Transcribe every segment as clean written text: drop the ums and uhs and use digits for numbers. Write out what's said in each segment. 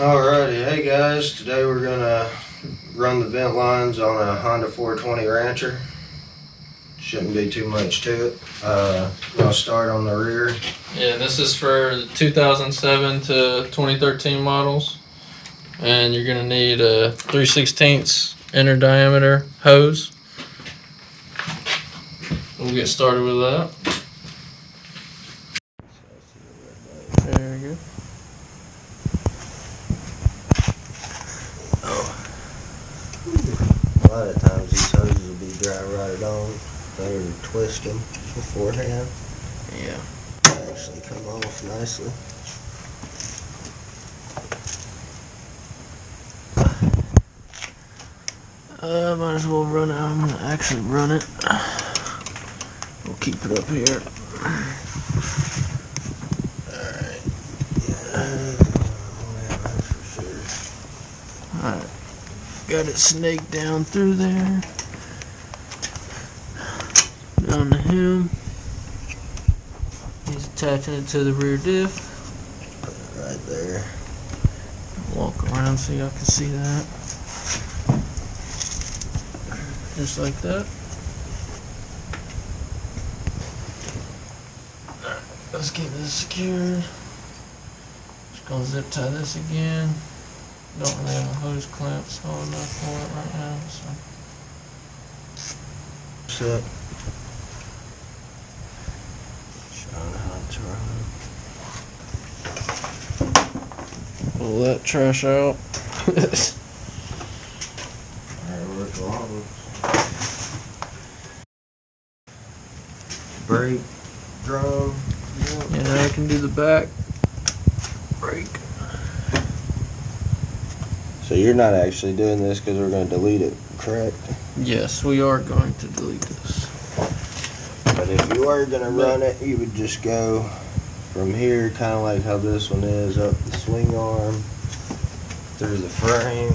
Alrighty, hey guys, today we're gonna run the vent lines on a Honda 420 Rancher. Shouldn't be too much to it. I'll start on the rear. Yeah, this is for the 2007 to 2013 models. And you're gonna need a 3/16 inner diameter hose. We'll get started with that. There we go. A lot of times these hoses will be dry rotted on. Better to twist them beforehand. Yeah. They actually come off nicely. Might as well run it. I'm gonna actually run it. We'll keep it up here. Alright. Yeah, for sure. Alright. Got it snaked down through there. Down to him. He's attaching it to the rear diff. Put it right there. Walk around so y'all can see that. Just like that. Alright, let's keep this secured. Just gonna zip tie this again. Don't really have a hose clamp small enough for it right now, so. Set. Showing how to run. Pull that trash out. Alright, work along. Brake, drum. And I can do the back brake. So you're not actually doing this because we're going to delete it, correct? Yes, we are going to delete this. But if you are going to run it, you would just go from here, kind of like how this one is, up the swing arm, through the frame,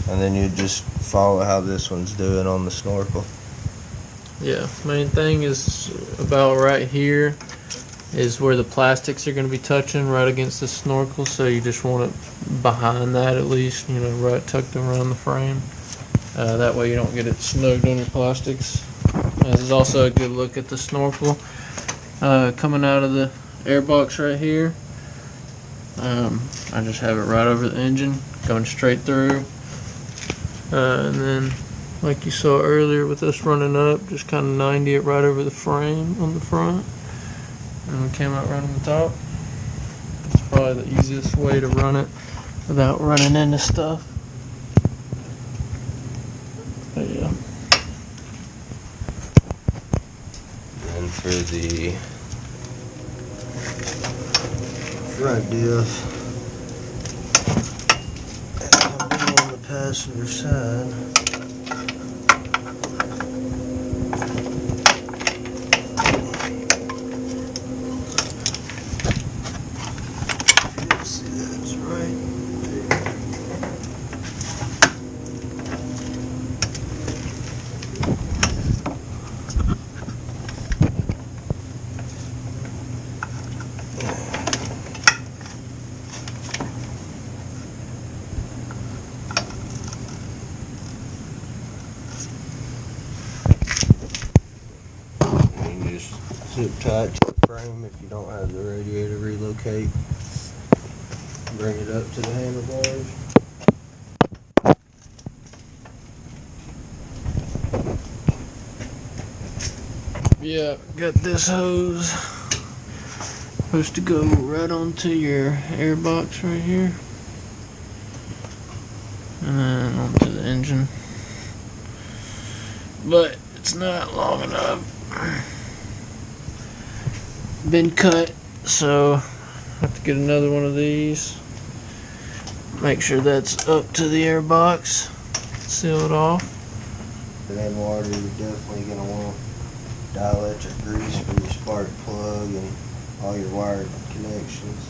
and then you just follow how this one's doing on the Snorkel. Yeah, main thing is about right here is where the plastics are going to be touching, right against the Snorkel, so you just want it behind that at least, you know, right tucked around the frame. That way you don't get it snugged on your plastics. This is also a good look at the Snorkel coming out of the airbox right here. I just have it right over the engine, going straight through. And then, like you saw earlier with us running up, just kind of 90 it right over the frame on the front. And we came out right on the top. It's probably the easiest way to run it without running into stuff. But yeah. And for the front diff, coming on the passenger side. Zip tight to the frame if you don't have the radiator relocate. Bring it up to the handlebars. Yeah, got this hose. Supposed to go right onto your airbox right here. And then onto the engine. But it's not long enough. Been cut, so I have to get another one of these. Make sure that's up to the airbox. Seal it off. For that water, you're definitely going to want dielectric grease for your spark plug and all your wired connections.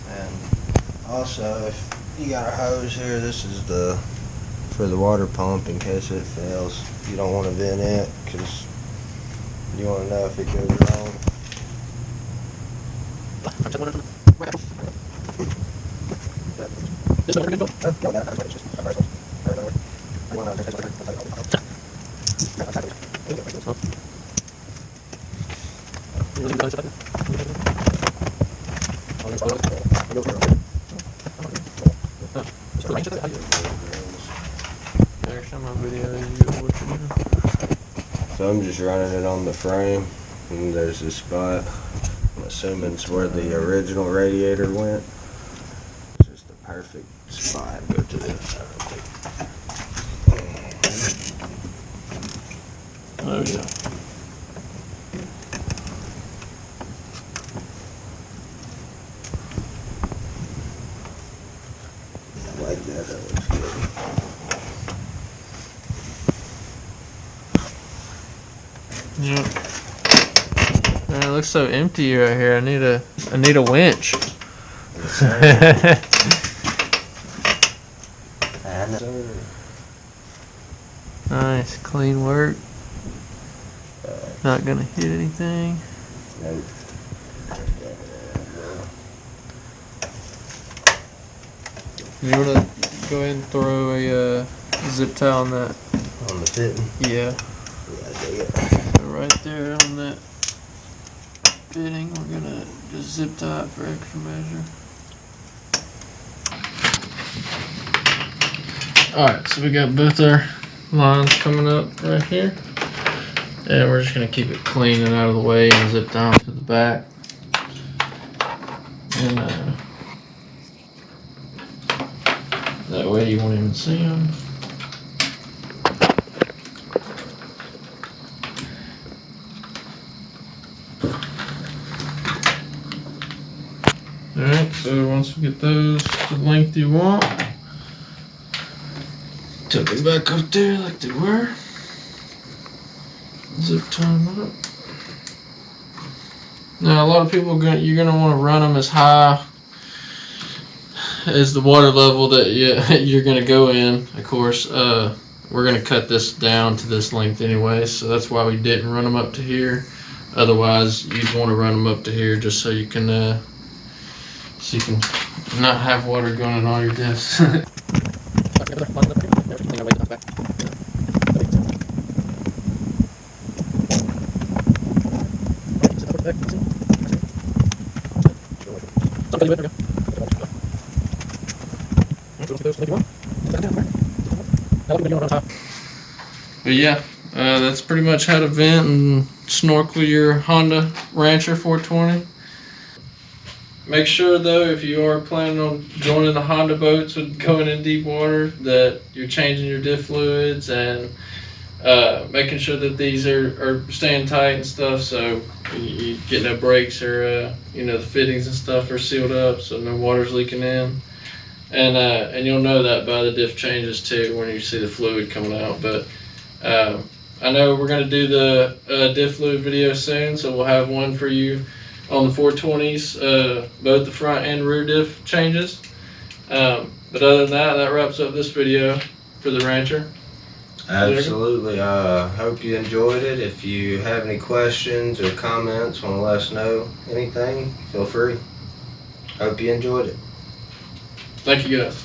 And also, if you got a hose here, this is for the water pump in case it fails. You don't want to vent it because you want to know if it goes wrong. So I'm just running it on the frame, and there's this spot. I'm assuming it's where the original radiator went. It's just the perfect spot. Go to this. Oh yeah. Like that, that looks good. Yep. Man, it looks so empty right here. I need a winch. Nice, clean work. Not gonna hit anything. Nope. You wanna go ahead and throw a zip tie on that? On the fitting? Yeah. Yeah, I dig it. So right there on that fitting, we're gonna just zip tie it for extra measure. Alright, so we got both our lines coming up right here. And we're just gonna keep it clean and out of the way and zip down to the back. And that way you won't even see them. Alright, so once we get those to the length you want, tuck them back up there like they were. Zip tie them up. Now a lot of people you're gonna want to run them as high as the water level that you're gonna go in. Of course, we're gonna cut this down to this length anyway, so that's why we didn't run them up to here. Otherwise, you'd want to run them up to here just so you can not have water going in all your diffs. But yeah, that's pretty much how to vent and snorkel your Honda Rancher 420. Make sure though, if you are planning on joining the Honda boats with going in deep water, that you're changing your diff fluids and making sure that these are staying tight and stuff, so you get no breaks or the fittings and stuff are sealed up, so no water's leaking in. And you'll know that by the diff changes too when you see the fluid coming out. But I know we're going to do the diff fluid video soon, so we'll have one for you on the 420s, both the front and rear diff changes. But other than that, that wraps up this video for the Rancher. Absolutely. Hope you enjoyed it. If you have any questions or comments, want to let us know anything, feel free. Hope you enjoyed it. Thank you guys.